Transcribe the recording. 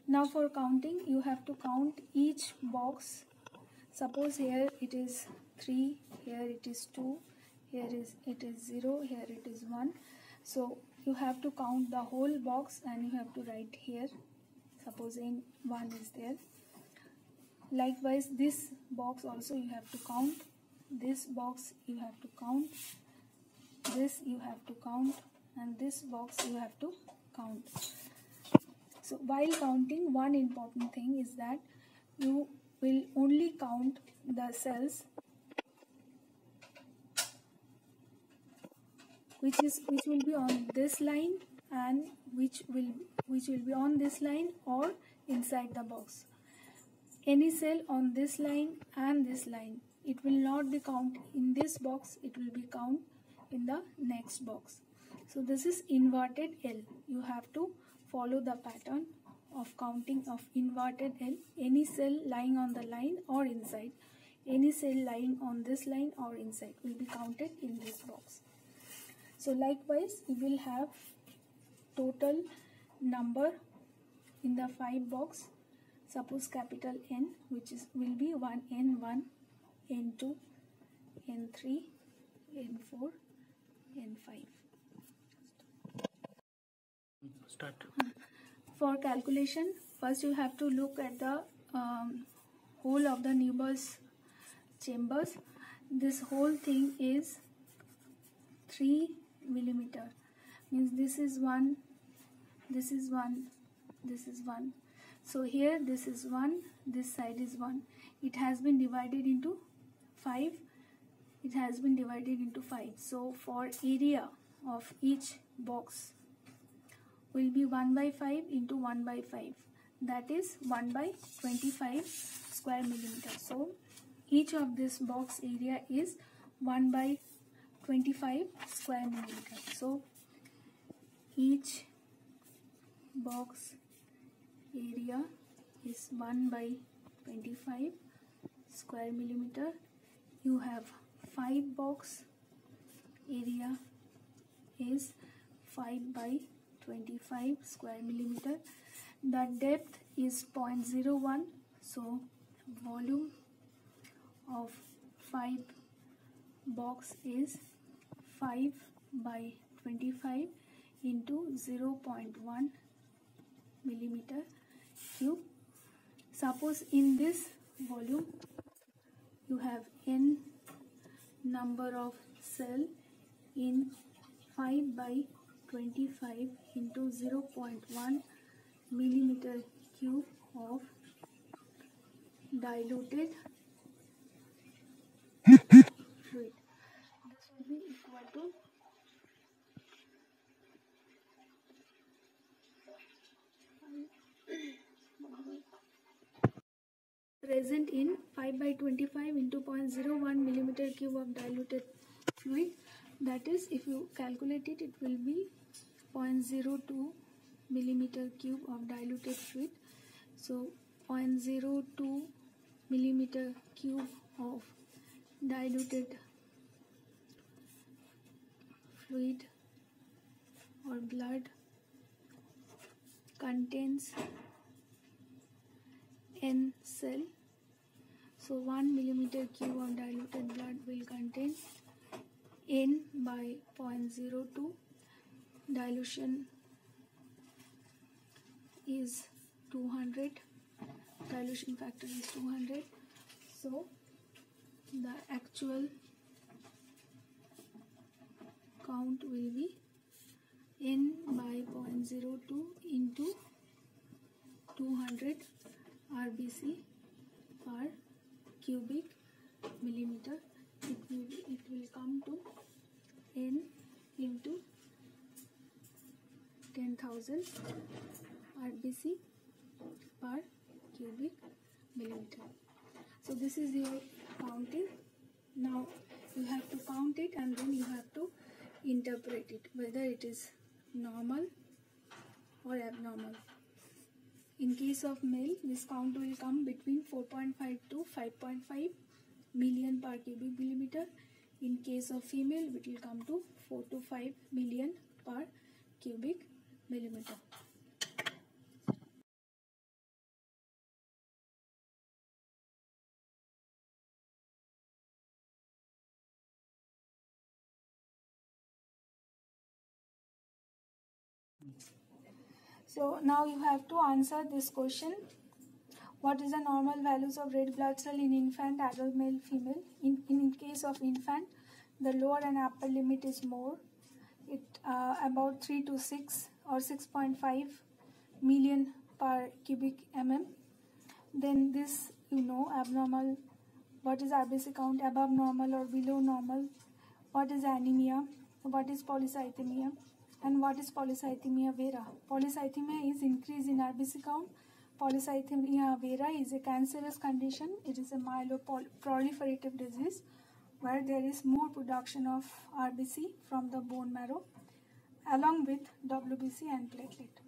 Now for counting, you have to count each box. Suppose here it is 3, here it is 2, here it is 0, here it is 1. So you have to count the whole box and you have to write here, supposing 1 is there. Likewise, this box also you have to count, this box you have to count, this you have to count, and this box you have to count. So while counting, one important thing is that you will only count the cells which will be on this line and which will be on this line or inside the box. Any cell on this line and this line, it will not be counted in this box, it will be counted in the next box. So this is inverted L. You have to follow the pattern of counting of inverted L. Any cell lying on the line or inside, any cell lying on this line or inside will be counted in this box. So likewise, we will have total number in the 5 box. Suppose capital N, which will be 1, N1, N2, N3, N4, N5. Start. For calculation, first you have to look at the whole of the Neubauer's chambers. This whole thing is 3 millimeter. Means this is 1, this is 1, this is 1. So here this is 1, this side is 1. It has been divided into 5. It has been divided into 5. So for area of each box will be 1 by 5 into 1 by 5. That is 1 by 25 square millimeter. So each of this box area is 1 by 25 square millimeter. So each box area is 1 by 25 square millimeter. You have 5 box area is 5 by 25 square millimeter. The depth is 0.01. So volume of 5 box is 5 by 25 into 0.1 millimeter cube. Suppose in this volume you have n number of cell in 5 by 25 into 0.1 millimeter cube of diluted fluid. This will be equal to present in 5 by 25 into 0.01 millimeter cube of diluted fluid. That is, if you calculate it, it will be 0.02 millimeter cube of diluted fluid. So 0.02 millimeter cube of diluted fluid or blood contains N cell. So 1 millimeter cube of diluted blood will contain N by 0.02. Dilution is 200. Dilution factor is 200. So the actual count will be N by 0.02 into 200 RBC per cubic millimeter. It will come to N into 10,000 RBC per cubic millimeter. So this is your counting. Now you have to count it and then you have to interpret it, whether it is normal or abnormal. In case of male, this count will come between 4.5 to 5.5 million per cubic millimeter. In case of female, it will come to 4 to 5 million per cubic millimeter. So now you have to answer this question. What is the normal values of red blood cell in infant, adult, male, female? In case of infant, the lower and upper limit is more. It about 3 to 6 or 6.5 million per cubic mm. Then this, abnormal. What is RBC count, above normal or below normal? What is anemia? What is polycythemia? And what is polycythemia vera? Polycythemia is increase in RBC count. Polycythemia vera is a cancerous condition. It is a myeloproliferative disease where there is more production of RBC from the bone marrow along with WBC and platelet.